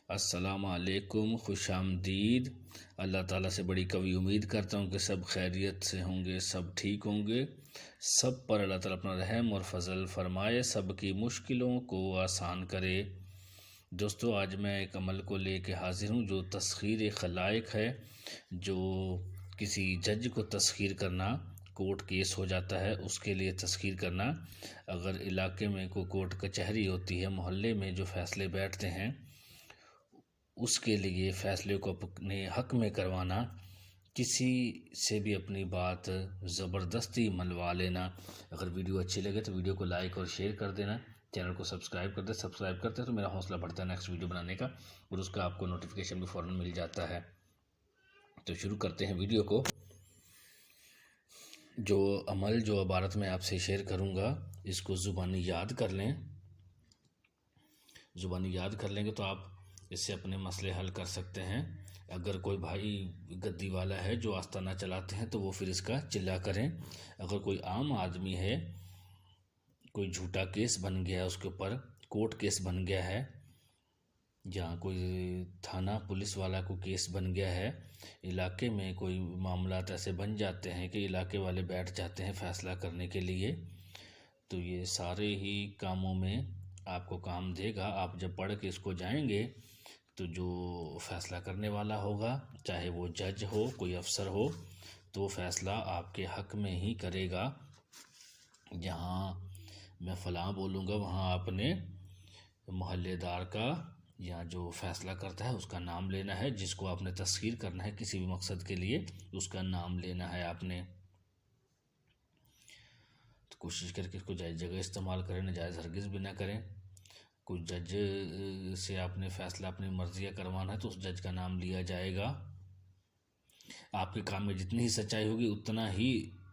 السلام علیکم، خوش آمدید۔ اللہ تعالیٰ سے بڑی قوی امید کرتا ہوں کہ سب خیریت سے ہوں گے، سب ٹھیک ہوں گے، سب پر اللہ تعالیٰ اپنا رحم اور فضل فرمائے، سب کی مشکلوں کو آسان کرے۔ دوستو، آج میں ایک عمل کو لے کے حاضر ہوں جو تسخیر خلائق ہے۔ جو کسی جج کو تسخیر کرنا، کورٹ کیس ہو جاتا ہے اس کے لیے تسخیر کرنا، اگر علاقے میں کوئی کورٹ کچہری ہوتی ہے، محلے میں جو فیصلے بیٹھتے ہیں اس کے لیے فیصلے کو اپنے حق میں کروانا، کسی سے بھی اپنی بات زبردستی منوا لینا۔ اگر ویڈیو اچھی لگے تو ویڈیو کو لائک اور شیئر کر دینا، چینل کو سبسکرائب کر دیں۔ سبسکرائب کرتے ہیں تو میرا حوصلہ بڑھتا ہے نیکسٹ ویڈیو بنانے کا، اور اس کا آپ کو نوٹیفیکیشن بھی فوراً مل جاتا ہے۔ تو شروع کرتے ہیں ویڈیو کو۔ جو عمل، جو عبارت میں آپ سے شیئر کروں گا، اس کو زبانی یاد کر لیں۔ زبانی یاد کر لیں گے تو آپ اس سے اپنے مسئلے حل کر سکتے ہیں۔ اگر کوئی بھائی گدی والا ہے جو آستانہ چلاتے ہیں تو وہ پھر اس کا چلا کریں۔ اگر کوئی عام آدمی ہے، کوئی جھوٹا کیس بن گیا ہے، اس کے اوپر کورٹ کیس بن گیا ہے، جہاں کوئی تھانہ پولیس والا کو کیس بن گیا ہے، علاقے میں کوئی معاملات ایسے بن جاتے ہیں کہ علاقے والے بیٹھ جاتے ہیں فیصلہ کرنے کے لیے، تو یہ سارے ہی کاموں میں آپ کو کام دے گا۔ آپ جب پڑھ کے اس کو جائیں گے تو جو فیصلہ کرنے والا ہوگا، چاہے وہ جج ہو، کوئی افسر ہو، تو وہ فیصلہ آپ کے حق میں ہی کرے گا۔ جہاں میں فلاں بولوں گا وہاں اپنے محلے دار کا یا جو فیصلہ کرتا ہے اس کا نام لینا ہے، جس کو آپ نے تسخیر کرنا ہے کسی بھی مقصد کے لیے اس کا نام لینا ہے آپ نے۔ تو کوشش کر کے اس کو جائز جگہ استعمال کریں، ناجائز ہرگز بھی نہ کریں۔ کوئی جج سے آپ نے فیصلہ اپنی مرضی کا کروانا ہے تو اس جج کا نام لیا جائے گا۔ آپ کے کام میں جتنی ہی سچائی ہوگی اتنا ہی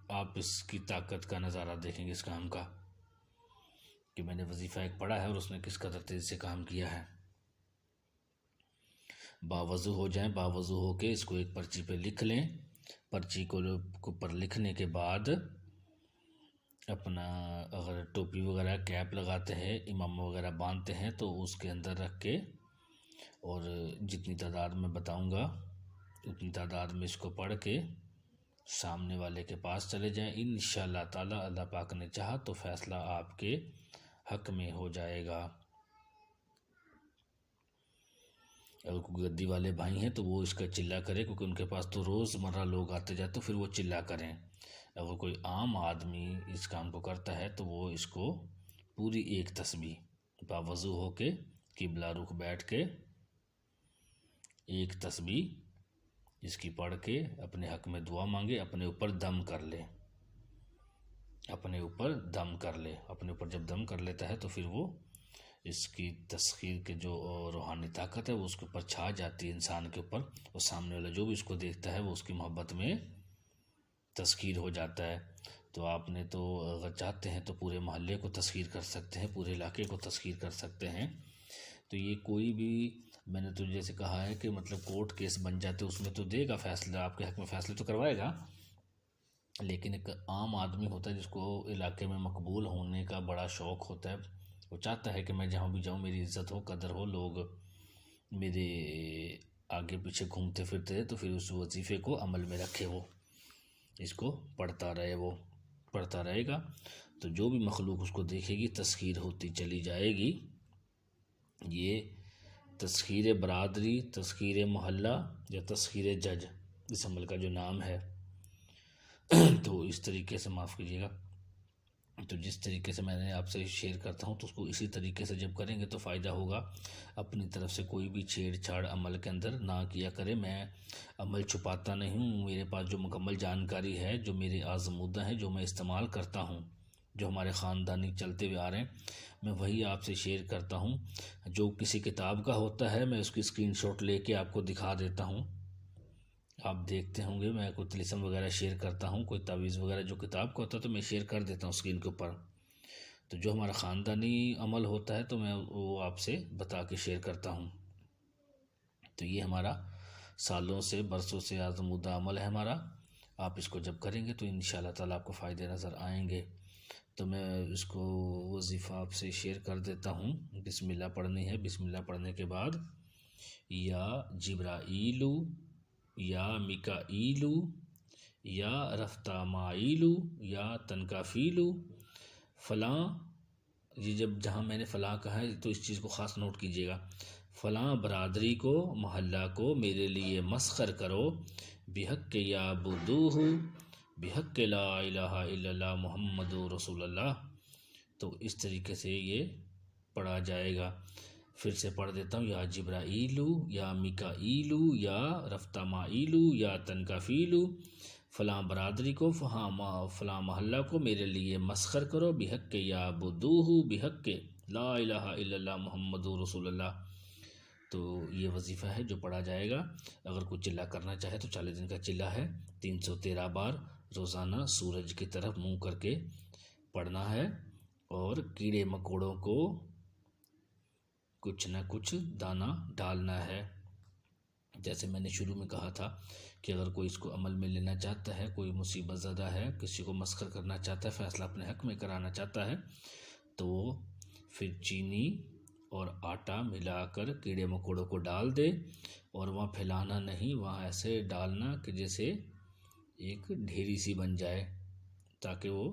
آپ اس کی طاقت کا نظارہ دیکھیں گے اس کام کا، کہ میں نے وظیفہ ایک پڑھا ہے اور اس نے کس قدر تیزی سے کام کیا ہے۔ باوضو ہو جائیں، باوضو ہو کے اس کو ایک پرچی پہ لکھ لیں۔ پرچی کو پر لکھنے کے بعد اپنا، اگر ٹوپی وغیرہ کیپ لگاتے ہیں، امامہ وغیرہ باندھتے ہیں تو اس کے اندر رکھ کے، اور جتنی تعداد میں بتاؤں گا اتنی تعداد میں اس کو پڑھ کے سامنے والے کے پاس چلے جائیں۔ انشاءاللہ تعالی اللہ پاک نے چاہا تو فیصلہ آپ کے حق میں ہو جائے گا۔ اگر کوئی گدی والے بھائی ہیں تو وہ اس کا چلا کرے، کیونکہ ان کے پاس تو روز مرہ لوگ آتے جاتے، پھر وہ چلا کریں۔ اگر کوئی عام آدمی اس کام کو کرتا ہے تو وہ اس کو پوری ایک تسبیح باوضو ہو کے قبلہ رخ بیٹھ کے ایک تسبیح اس کی پڑھ کے اپنے حق میں دعا مانگے، اپنے اوپر دم کر لے، اپنے اوپر دم کر لے۔ اپنے اوپر جب دم کر لیتا ہے تو پھر وہ اس کی تسخیر کے جو روحانی طاقت ہے وہ اس کے اوپر چھا جاتی ہے، انسان کے اوپر، اور سامنے والا جو بھی اس کو دیکھتا ہے وہ اس کی محبت میں تسخیر ہو جاتا ہے۔ تو آپ نے تو اگر چاہتے ہیں تو پورے محلے کو تسخیر کر سکتے ہیں، پورے علاقے کو تسخیر کر سکتے ہیں۔ تو یہ کوئی بھی، میں نے تو جیسے کہا ہے کہ مطلب کورٹ کیس بن جاتے اس میں تو دے گا فیصلہ، آپ کے حق میں فیصلے تو کروائے گا، لیکن ایک عام آدمی ہوتا ہے جس کو علاقے میں مقبول ہونے کا بڑا شوق ہوتا ہے، وہ چاہتا ہے کہ میں جہاں بھی جاؤں میری عزت ہو، قدر ہو، لوگ میرے آگے پیچھے گھومتے پھرتے، تو پھر اس وظیفے کو عمل میں رکھے، وہ اس کو پڑھتا رہے، وہ پڑھتا رہے گا تو جو بھی مخلوق اس کو دیکھے گی تسخیر ہوتی چلی جائے گی۔ یہ تسخیر برادری، تسخیر محلہ یا تسخیر جج اس عمل کا جو نام ہے۔ تو اس طریقے سے، معاف کیجیے گا، تو جس طریقے سے میں نے آپ سے شیئر کرتا ہوں تو اس کو اسی طریقے سے جب کریں گے تو فائدہ ہوگا۔ اپنی طرف سے کوئی بھی چھیڑ چھاڑ عمل کے اندر نہ کیا کرے۔ میں عمل چھپاتا نہیں ہوں، میرے پاس جو مکمل جانکاری ہے، جو میرے آزمودہ ہیں، جو میں استعمال کرتا ہوں، جو ہمارے خاندانی چلتے ہوئے آ رہے ہیں، میں وہی آپ سے شیئر کرتا ہوں۔ جو کسی کتاب کا ہوتا ہے میں اس کی اسکرین شاٹ لے کے آپ کو دکھا دیتا ہوں، آپ دیکھتے ہوں گے۔ میں کوئی طلسم وغیرہ شیئر کرتا ہوں، کوئی تعویذ وغیرہ جو کتاب کا ہوتا ہے تو میں شیئر کر دیتا ہوں اسکرین کے اوپر۔ تو جو ہمارا خاندانی عمل ہوتا ہے تو میں وہ آپ سے بتا کے شیئر کرتا ہوں۔ تو یہ ہمارا سالوں سے، برسوں سے آزمودہ عمل ہے ہمارا۔ آپ اس کو جب کریں گے تو انشاءاللہ تعالیٰ آپ کو فائدے نظر آئیں گے۔ تو میں اس کو وظیفہ آپ سے شیئر کر دیتا ہوں۔ بسم اللہ پڑھنی ہے، بسم اللہ پڑھنے کے بعد یا جبرائیل یا میکائیل یا رفتامائیل یا تنکافیل فلاں، یہ جہاں میں نے فلاں کہا ہے تو اس چیز کو خاص نوٹ کیجیے گا، فلاں برادری کو محلہ کو میرے لیے مسخر کرو، بحق یعبدوہ، بحق لا الہ الا اللہ محمد رسول اللہ۔ تو اس طریقے سے یہ پڑھا جائے گا۔ پھر سے پڑھ دیتا ہوں، یا جبرائیل یا میکائیل یا رفتامائیل یا تنکافیل، فلاں برادری کو فلاں محلہ کو میرے لیے مسخر کرو، بحق یعبدوہ، بحق لا الہ الا اللہ محمد رسول اللہ۔ تو یہ وظیفہ ہے جو پڑھا جائے گا۔ اگر کوئی چلہ کرنا چاہے تو 40 دن کا چلہ ہے، 313 بار روزانہ سورج کی طرف منہ کر کے پڑھنا ہے، اور کیڑے مکوڑوں کو کچھ نہ کچھ دانہ ڈالنا ہے۔ جیسے میں نے شروع میں کہا تھا کہ اگر کوئی اس کو عمل میں لینا چاہتا ہے، کوئی مصیبت زدہ ہے، کسی کو مسخر کرنا چاہتا ہے، فیصلہ اپنے حق میں کرانا چاہتا ہے، تو پھر چینی اور آٹا ملا کر کیڑے مکوڑوں کو ڈال دے، اور وہاں پھیلانا نہیں، وہاں ایسے ڈالنا کہ جیسے ایک ڈھیری سی بن جائے، تاکہ وہ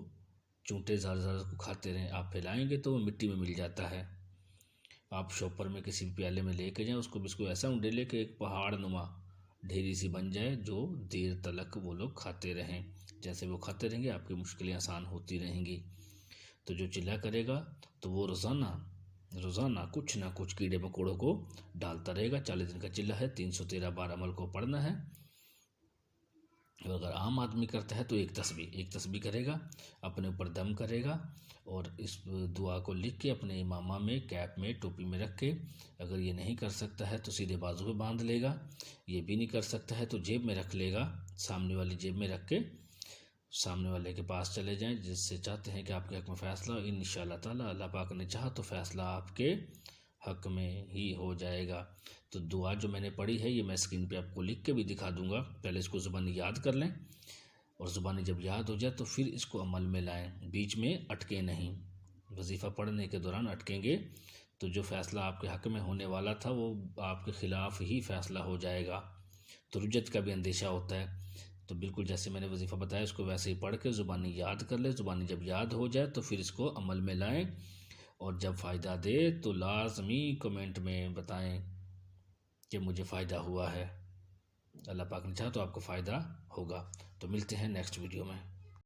چونٹے زر زر کو کھاتے رہیں۔ آپ پھیلائیں گے تو وہ مٹی میں مل جاتا ہے۔ آپ شاپر میں کسی پیالے میں لے کے جائیں، اس کو ایسا انڈیلے کہ ایک پہاڑ نما ڈھیری سی بن جائے، جو دیر تلک وہ لوگ کھاتے رہیں۔ جیسے وہ کھاتے رہیں گے آپ کی مشکلیں آسان ہوتی رہیں گی۔ تو جو چلہ کرے گا تو وہ روزانہ کچھ نہ کچھ کیڑے مکوڑوں کو ڈالتا رہے گا۔ 40 دن کا چلہ ہے، 313 بار عمل کو پڑھنا ہے۔ اور اگر عام آدمی کرتا ہے تو ایک تسبیح کرے گا، اپنے اوپر دم کرے گا، اور اس دعا کو لکھ کے اپنے امامہ میں، کیپ میں، ٹوپی میں رکھ کے، اگر یہ نہیں کر سکتا ہے تو سیدھے بازو پہ باندھ لے گا، یہ بھی نہیں کر سکتا ہے تو جیب میں رکھ لے گا، سامنے والی جیب میں رکھ کے سامنے والے کے پاس چلے جائیں جس سے چاہتے ہیں کہ آپ کے حق میں فیصلہ، انشاءاللہ تعالی اللہ پاک نے چاہا تو فیصلہ آپ کے حق میں ہی ہو جائے گا۔ تو دعا جو میں نے پڑھی ہے یہ میں اسکرین پہ آپ کو لکھ کے بھی دکھا دوں گا، پہلے اس کو زبانی یاد کر لیں، اور زبانی جب یاد ہو جائے تو پھر اس کو عمل میں لائیں، بیچ میں اٹکیں نہیں۔ وظیفہ پڑھنے کے دوران اٹکیں گے تو جو فیصلہ آپ کے حق میں ہونے والا تھا وہ آپ کے خلاف ہی فیصلہ ہو جائے گا، تو رجت کا بھی اندیشہ ہوتا ہے۔ تو بالکل جیسے میں نے وظیفہ بتایا اس کو ویسے ہی پڑھ کے زبانی یاد کر لیں، زبانی جب یاد ہو جائے تو پھر اس کو عمل میں لائیں، اور جب فائدہ دے تو لازمی کمنٹ میں بتائیں کہ مجھے فائدہ ہوا ہے۔ اللہ پاک نے چاہا تو آپ کو فائدہ ہوگا۔ تو ملتے ہیں نیکسٹ ویڈیو میں۔